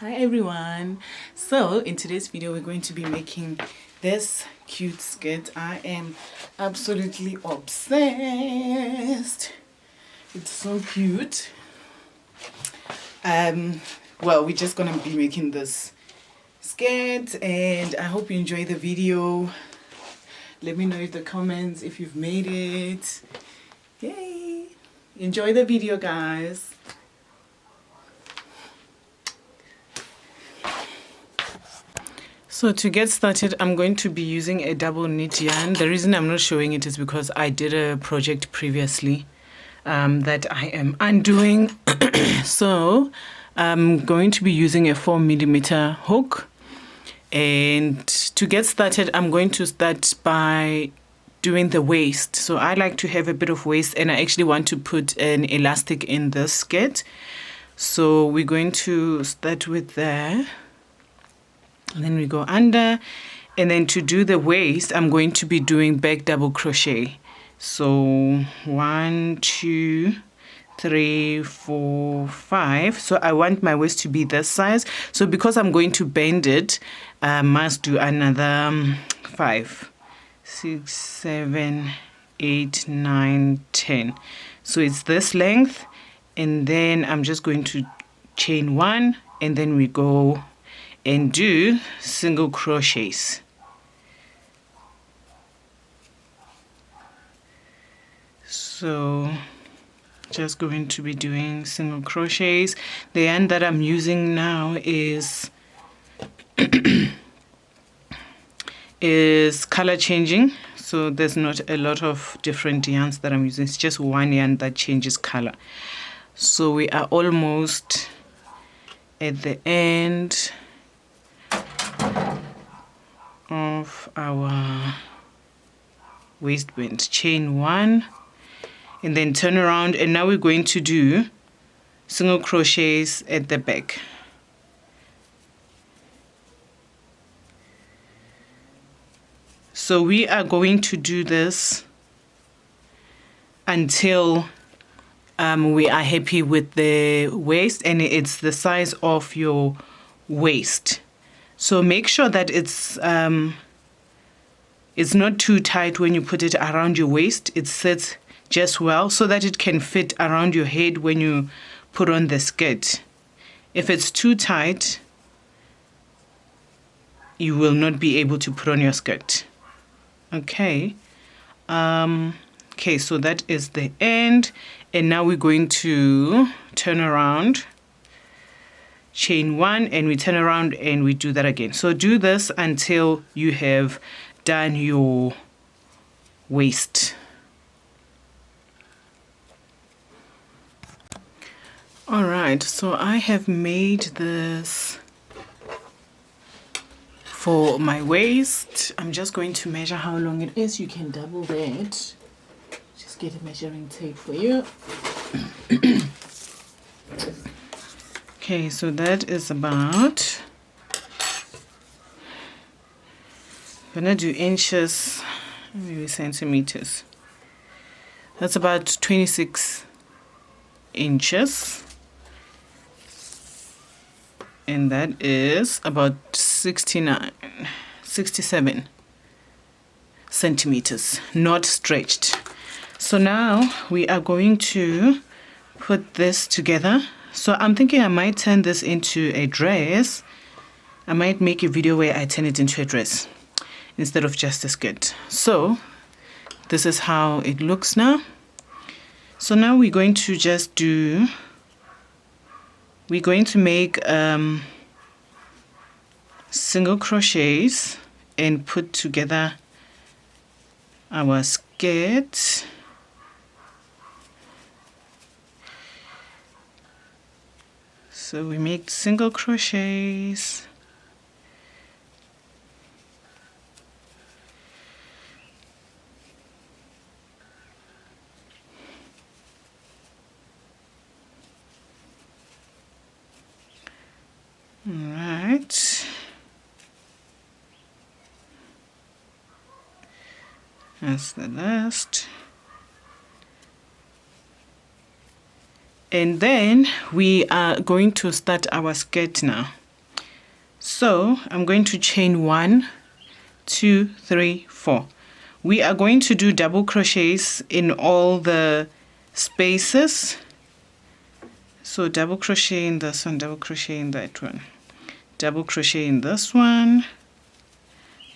Hi everyone. So in today's video we're going to be making this cute skirt. I am absolutely obsessed. It's so cute. Well, we're just gonna be making this skirt and I hope you enjoy the video. Let me know in the comments if you've made it. Yay! Enjoy the video, guys. So to get started, I'm going to be using a double knit yarn. The reason I'm not showing it is because I did a project previously that I am undoing. So I'm going to be using a 4mm hook. And to get started, I'm going to start by doing the waist. So I like to have a bit of waist, and I actually want to put an elastic in this skirt. So we're going to start with there. And then we go under, and then to do the waist I'm going to be doing back double crochet. So 1 2 3 4 5. So I want my waist to be this size, so because I'm going to bend it, I must do another 5 6 7 8 9 10. So it's this length, and then I'm just going to chain 1, and then we go and do single crochets. So just going to be doing single crochets. The yarn that I'm using now is color changing, so there's not a lot of different yarns that I'm using. It's just one yarn that changes color. So we are almost at the end of our waistband. Chain 1 and then turn around, and now we're going to do single crochets at the back. So we are going to do this until we are happy with the waist, and it's the size of your waist. So make sure that it's not too tight when you put it around your waist. It sits just well so that it can fit around your head when you put on the skirt. If it's too tight, you will not be able to put on your skirt. Okay. Okay, so that is the end, and now we're going to turn around, chain 1, and we turn around and we do that again. So do this until you have done your waist. All right, so I have made this for my waist. I'm just going to measure how long it is. You can double that. Just get a measuring tape for you. Okay, so that is about, I'm gonna do inches, maybe centimeters. That's about 26 inches. And that is about 67 centimeters, not stretched. So now we are going to put this together. So I'm thinking I might turn this into a dress. I might make a video where I turn it into a dress instead of just a skirt. So this is how it looks now. So now we're going to just do, we're going to make single crochets and put together our skirt. So we make single crochets, all right, that's the last. And then we are going to start our skirt now. So I'm going to chain 1, 2, 3, 4. We are going to do double crochets in all the spaces. So double crochet in this one, double crochet in that one, double crochet in this one,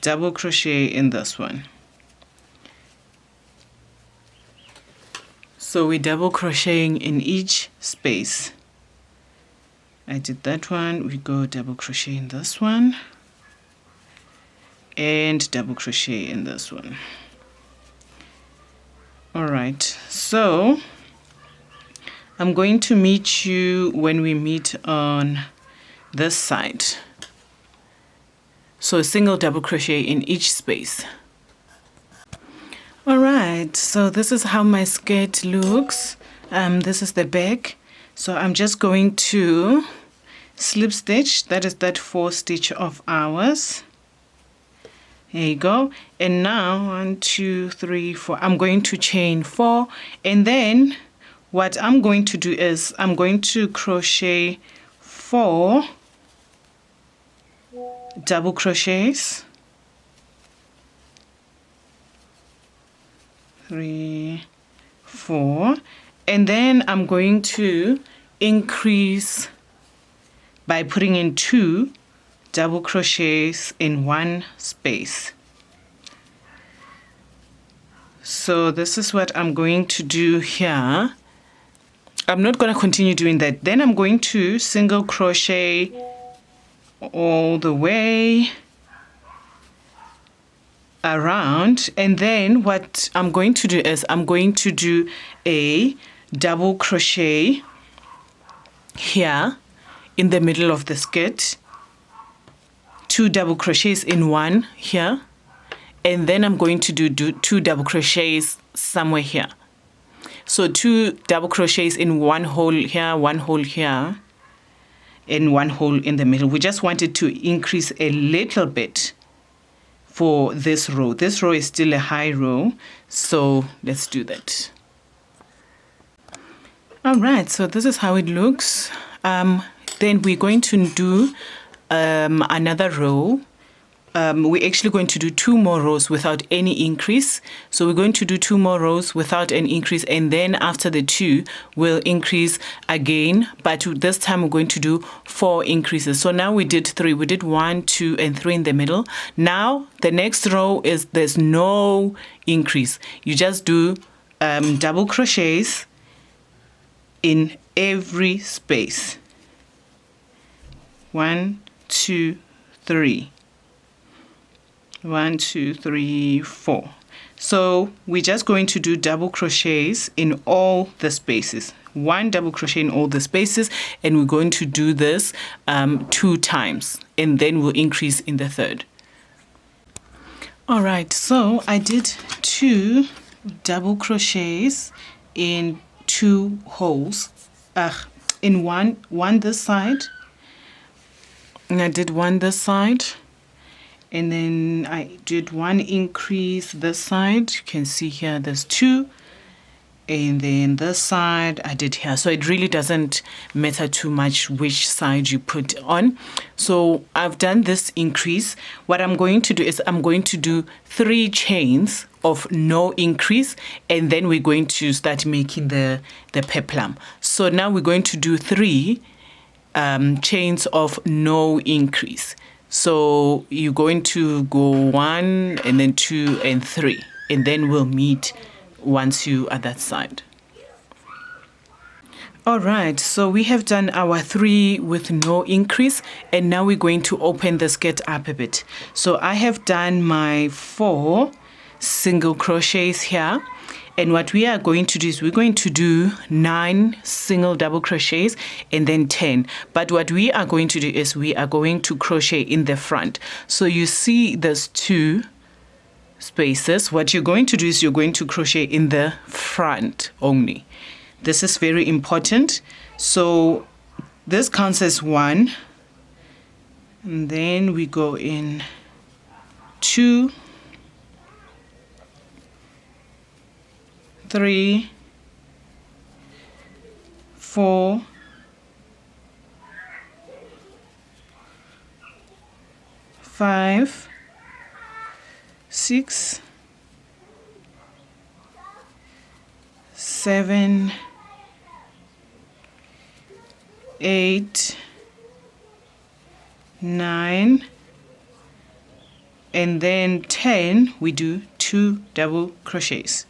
double crochet in this one. So we're double crocheting in each space. I did that one. We go double crochet in this one and double crochet in this one. All right, so I'm going to meet you when we meet on this side. So a single double crochet in each space. All right, so this is how my skirt looks. This is the back. So I'm just going to slip stitch. That is that 4 stitch of ours. There you go. And now 1, 2, 3, 4. I'm going to chain 4, and then what I'm going to do is I'm going to crochet 4 double crochets. 3, 4, and then I'm going to increase by putting in 2 double crochets in one space. So this is what I'm going to do here. I'm not going to continue doing that. Then I'm going to single crochet all the way around, and then what I'm going to do is I'm going to do a double crochet here in the middle of the skirt, 2 double crochets in one here, and then I'm going to do 2 double crochets somewhere here. So 2 double crochets in one hole here, one hole here, and one hole in the middle. We just wanted to increase a little bit for this row. This row is still a high row, so let's do that. All right, so this is how it looks. Then we're going to do another row. We're actually going to do 2 more rows without any increase. So we're going to do 2 more rows without an increase, and then after the 2 we'll increase again, but this time we're going to do 4 increases. So now we did 3. We did 1, 2, and 3 in the middle. Now the next row is there's no increase. You just do double crochets in every space. 1, 2, 3. 1, 2, 3, 4. So we're just going to do double crochets in all the spaces. 1 double crochet in all the spaces, and we're going to do this 2 times, and then we'll increase in the 3rd. All right, so I did 2 double crochets in 2 holes, in one this side, and I did 1 this side. And then I did 1 increase this side. You can see here there's 2. And then this side I did here. So it really doesn't matter too much which side you put on. So I've done this increase. What I'm going to do is I'm going to do 3 chains of no increase, and then we're going to start making the peplum. So now we're going to do 3 chains of no increase. So you're going to go 1 and then 2 and 3, and then we'll meet once you at that side. All right, so we have done our 3 with no increase, and now we're going to open the skirt up a bit. So I have done my 4 single crochets here. And what we are going to do is we're going to do 9 single double crochets and then 10. But what we are going to do is we are going to crochet in the front. So you see there's 2 spaces. What you're going to do is you're going to crochet in the front only. This is very important. So this counts as 1. And then we go in 2, 3, 4, 5, 6, 7, 8, 9, and then 10. We do 2 double crochets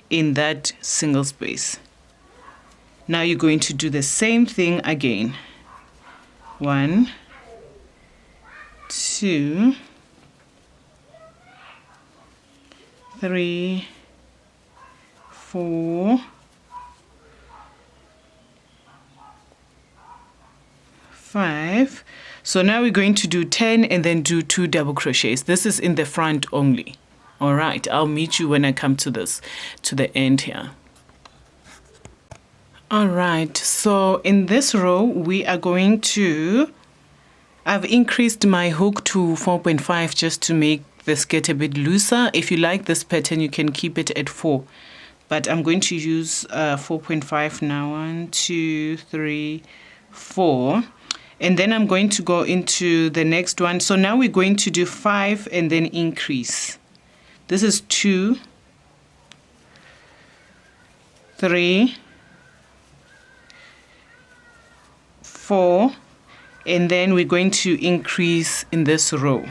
in that single space. Now you're going to do the same thing again. 1, 2, 3, 4, 5. So now we're going to do 10 and then do 2 double crochets. This is in the front only. All right, I'll meet you when I come to the end here. All right, so in this row we are going to, I've increased my hook to 4.5 just to make the skirt a bit looser. If you like this pattern, you can keep it at 4, but I'm going to use 4.5 now. 1, 2, 3, 4. And then I'm going to go into the next one. So now we're going to do 5 and then increase. This is 2, 3, 4, and then we're going to increase in this row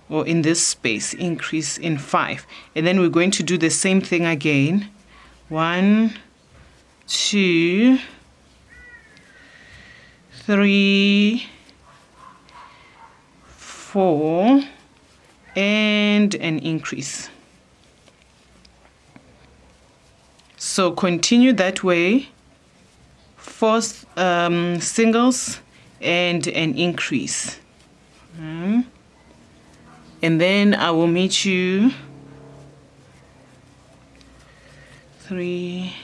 or in this space, increase in 5. And then we're going to do the same thing again. 1, 2, 3, 4, and an increase. So continue that way. 4 singles and an increase. And then I will meet you 3,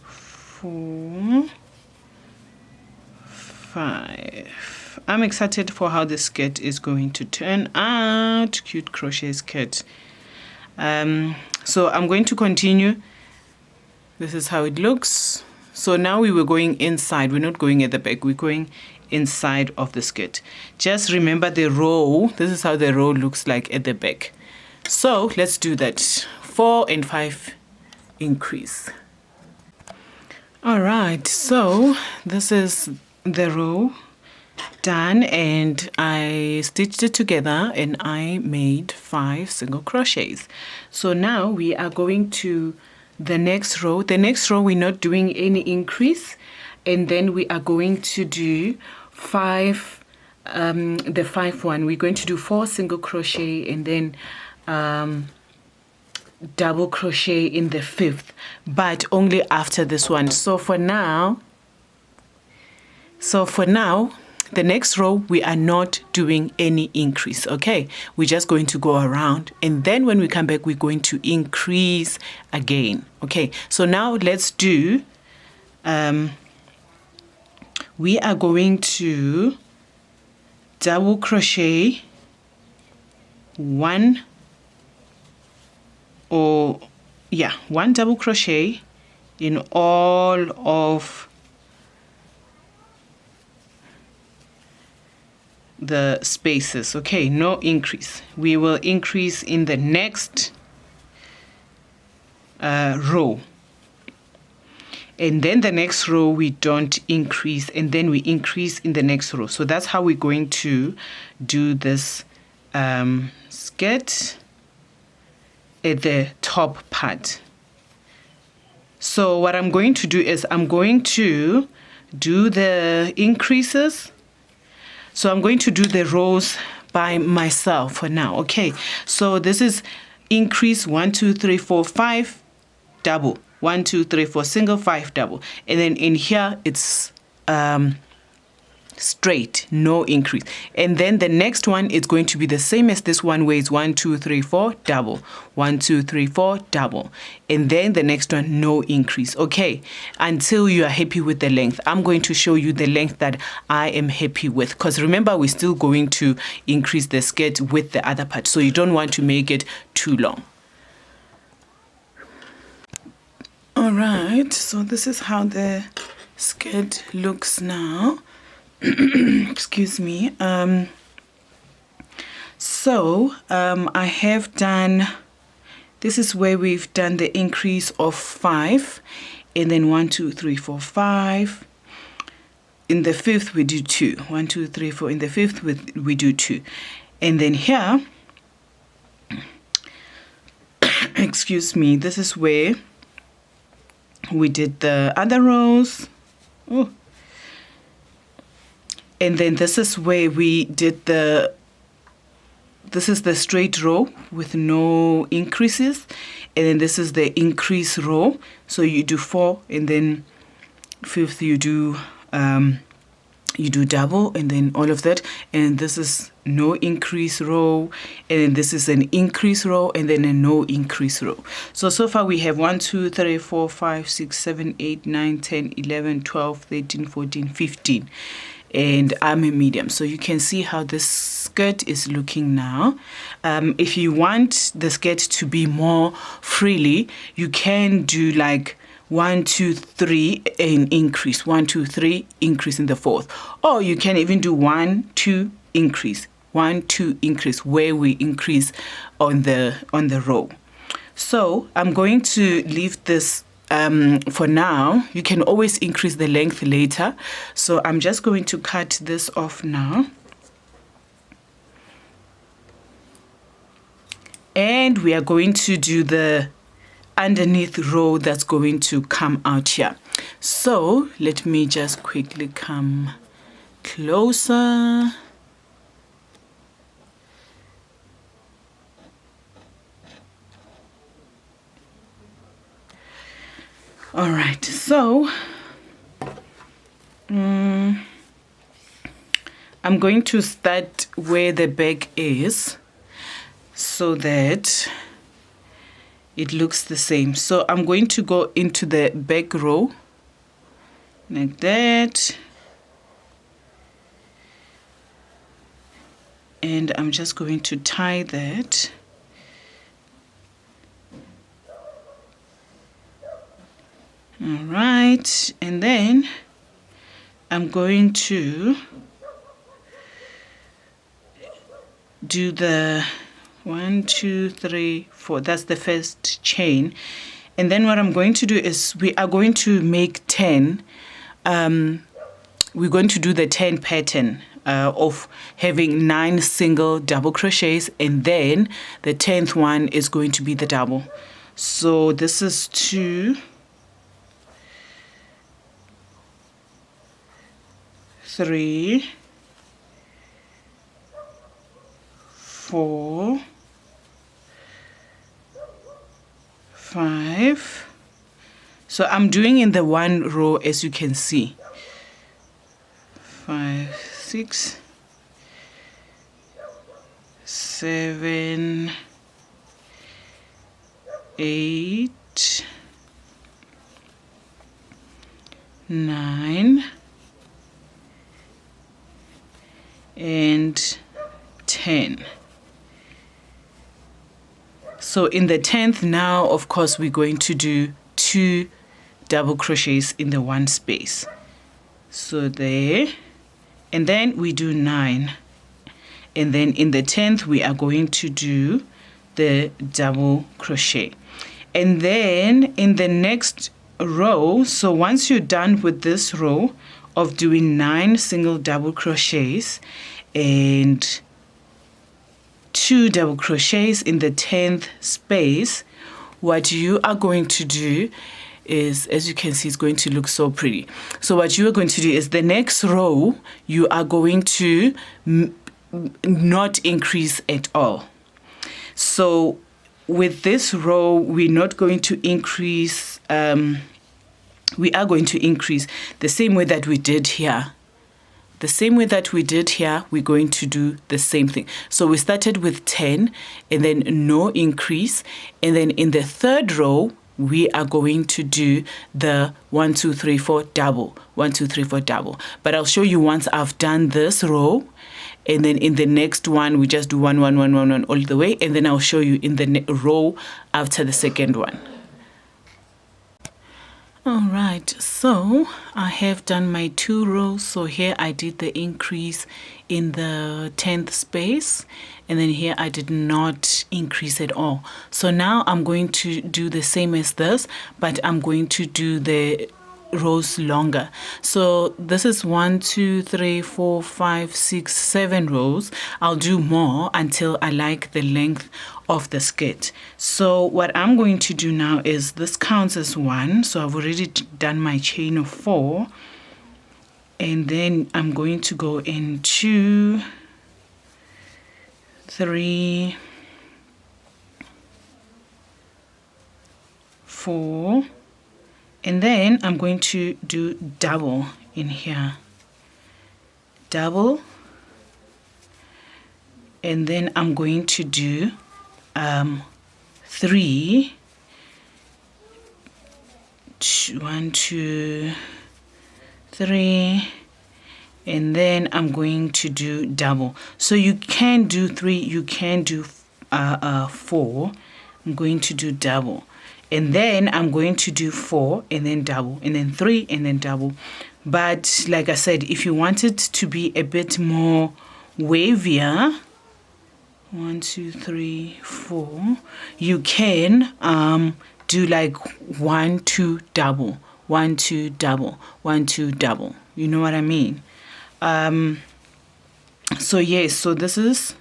4, 5. I'm excited for how the skirt is going to turn out. Cute crochet skirt. So I'm going to continue. This is how it looks. So now we were going inside. We're not going at the back. We're going inside of the skirt. Just remember the row. This is how the row looks like at the back. So let's do that. 4 and 5 increase. All right. So this is the row done, and I stitched it together and I made 5 single crochets. So now we are going to the next row. The next row we're not doing any increase, and then we are going to do 5, the 5 one. We're going to do 4 single crochet and then double crochet in the 5th, but only after this one. So for now, the next row we are not doing any increase. Okay, we're just going to go around, and then when we come back we're going to increase again. Okay, so now let's do we are going to double crochet 1 double crochet in all of the spaces. Okay, no increase. We will increase in the next row, and then the next row we don't increase, and then we increase in the next row. So that's how we're going to do this skirt at the top part. So what I'm going to do is I'm going to do the increases. So I'm going to do the rows by myself for now. Okay, so this is increase 1, 2, 3, 4, 5 double, 1, 2, 3, 4 single, 5 double, and then in here it's straight, no increase. And then the next one is going to be the same as this one, where it's 1, 2, 3, 4 double, 1, 2, 3, 4 double, and then the next one no increase. Okay, until you are happy with the length. I'm going to show you the length that I am happy with, because remember we're still going to increase the skirt with the other part, so you don't want to make it too long. All right, so this is how the skirt looks now. Excuse me. So I have done, this is where we've done the increase of 5, and then 1 2 3 4 5. In the fifth we do 2. 1 2 3 4. In the fifth we do 2, and then here excuse me, this is where we did the other rows. Oh. And then this is where we did this is the straight row with no increases, and then this is the increase row. So you do 4, and then fifth you do double, and then all of that, and this is no increase row, and then this is an increase row, and then a no increase row. So far we have 1 2 3 4 5 6 7 8 9 10 11 12 13 14 15, and I'm a medium. So you can see how this skirt is looking now. If you want the skirt to be more freely, you can do like 1 2 3 and increase, 1 2 3 increase in the fourth, or you can even do 1 2 increase, 1 2 increase, where we increase on the row. So I'm going to leave this for now. You can always increase the length later. So I'm just going to cut this off now, and we are going to do the underneath row that's going to come out here. So let me just quickly come closer. All right, so I'm going to start where the back is so that it looks the same. So I'm going to go into the back row like that, and I'm just going to tie that. All right, and then I'm going to do the 1 2 3 4. That's the first chain, and then what I'm going to do is we are going to make 10. We're going to do the 10 pattern of having 9 single double crochets, and then the 10th one is going to be the double. So this is 2 3 4 5. So I'm doing in the one row, as you can see. 5 6 7 8 9 and 10. So in the 10th now, of course, we're going to do 2 double crochets in the one space. So there, and then we do 9, and then in the 10th we are going to do the double crochet. And then in the next row, so once you're done with this row of doing 9 single double crochets and 2 double crochets in the 10th space, what you are going to do is, as you can see, it's going to look so pretty. So what you are going to do is the next row, you are going to not increase at all. So with this row, we're not going to increase, we are going to increase the same way that we did here. The same way that we did here, we're going to do the same thing. So we started with 10 and then no increase. And then in the third row, we are going to do the 1 2 3 4 double, 1 2 3 4 double. But I'll show you once I've done this row, and then in the next one we just do 1 1 1 1 1 all the way, and then I'll show you in the row after the second one. All right, so I have done my 2 rows. So here I did the increase in the 10th space, and then here I did not increase at all. So now I'm going to do the same as this, but I'm going to do the rows longer. So this is 1, 2, 3, 4, 5, 6, 7 rows. I'll do more until I like the length of the skirt. So what I'm going to do now is this counts as 1. So I've already done my chain of 4, and then I'm going to go in 2, 3, 4, and then I'm going to do double in here, double, and then I'm going to do 3, 1, 2, 3, and then I'm going to do double. So you can do 3, you can do 4. I'm going to do double, and then I'm going to do 4 and then double, and then 3 and then double. But like I said, if you want it to be a bit more wavier, 1, 2, 3, 4, you can do like 1, 2, double, 1, 2, double, 1, 2, double. You know what I mean? So yes, so this is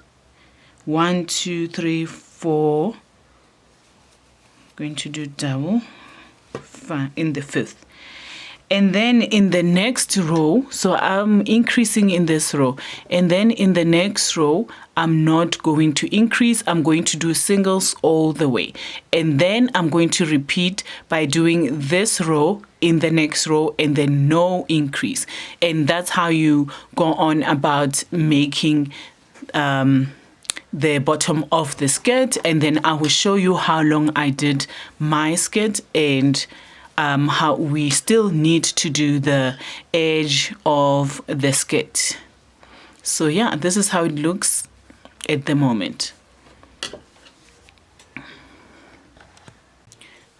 1, 2, 3, 4. Going to do double in the 5th. And then in the next row, so I'm increasing in this row, and then in the next row I'm not going to increase. I'm going to do singles all the way, and then I'm going to repeat by doing this row in the next row and then no increase. And that's how you go on about making the bottom of the skirt. And then I will show you how long I did my skirt and how we still need to do the edge of the skirt. So yeah, this is how it looks at the moment.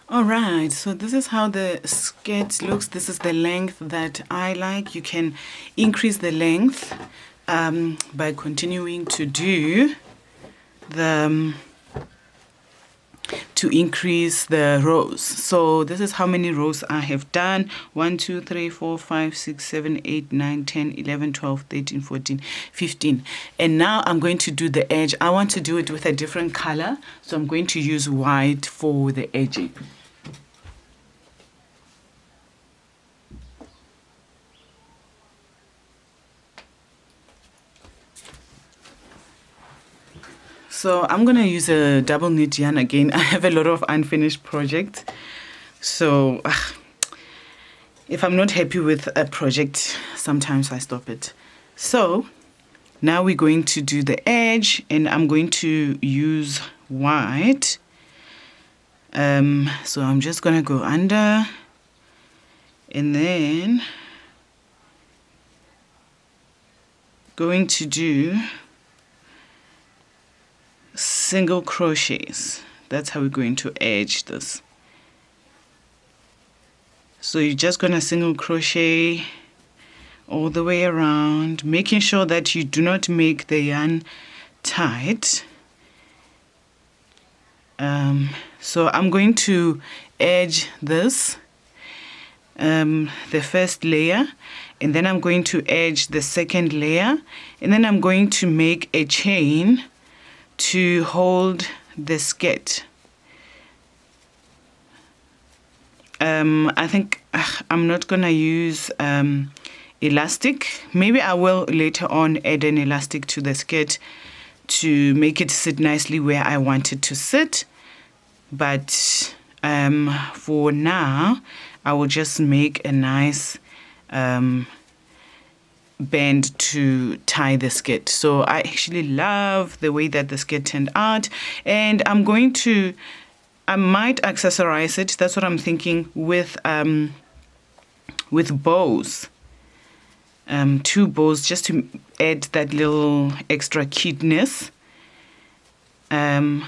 All right, so this is how the skirt looks. This is the length that I like. You can increase the length by continuing to do the to increase the rows. So this is how many rows I have done: 1, 2, 3, 4, 5, 6, 7, 8, 9, 10, 11, 12, 13, 14, 15. And now I'm going to do the edge. I want to do it with a different color, so I'm going to use white for the edging. So I'm going to use a double knit yarn again. I have a lot of unfinished projects. So if I'm not happy with a project, sometimes I stop it. So now we're going to do the edge, and I'm going to use white. So I'm just going to go under, and then going to do single crochets. That's how we're going to edge this. So you're just going to single crochet all the way around, making sure that you do not make the yarn tight. So I'm going to edge this, the first layer, and then I'm going to edge the second layer, and then I'm going to make a chain to hold the skirt. I think I'm not gonna use elastic. Maybe I will later on add an elastic to the skirt to make it sit nicely where I want it to sit. But for now, I will just make a nice band to tie the skirt. So I actually love the way that the skirt turned out, and I might accessorize it. That's what I'm thinking, with bows, 2 bows, just to add that little extra cuteness. And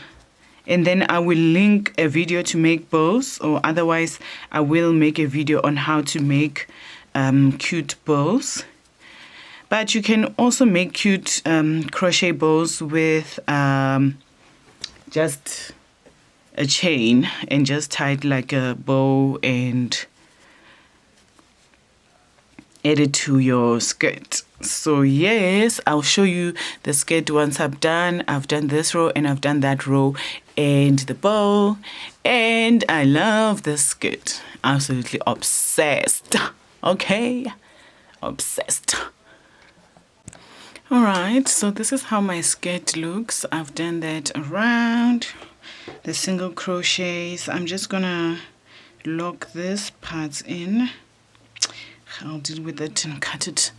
And then I will link a video to make bows, or otherwise I will make a video on how to make cute bows. But you can also make cute crochet bows with just a chain and just tie it like a bow and add it to your skirt. So yes, I'll show you the skirt once I've done this row and I've done that row and the bow, and I love this skirt. Absolutely obsessed. Okay, obsessed. All right, so this is how my skirt looks. I've done that around the single crochets. I'm just gonna lock this part in. I'll deal with it and cut it.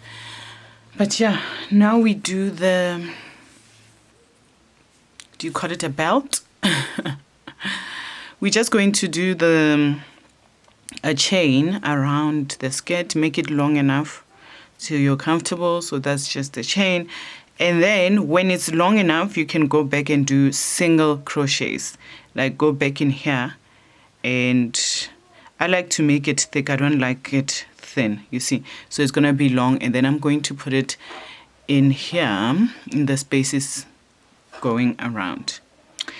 But yeah, now we do the, do you call it a belt? We're just going to do a chain around the skirt, make it long enough till you're comfortable. So that's just the chain. And then when it's long enough, you can go back and do single crochets. Like go back in here, and I like to make it thick. I don't like it thin, you see. So it's gonna be long, and then I'm going to put it in here in the spaces going around.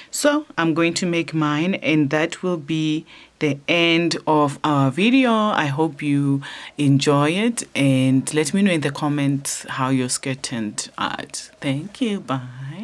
So I'm going to make mine, and that will be the end of our video. I hope you enjoy it, and let me know in the comments how your skirt turned out. Thank you. Bye.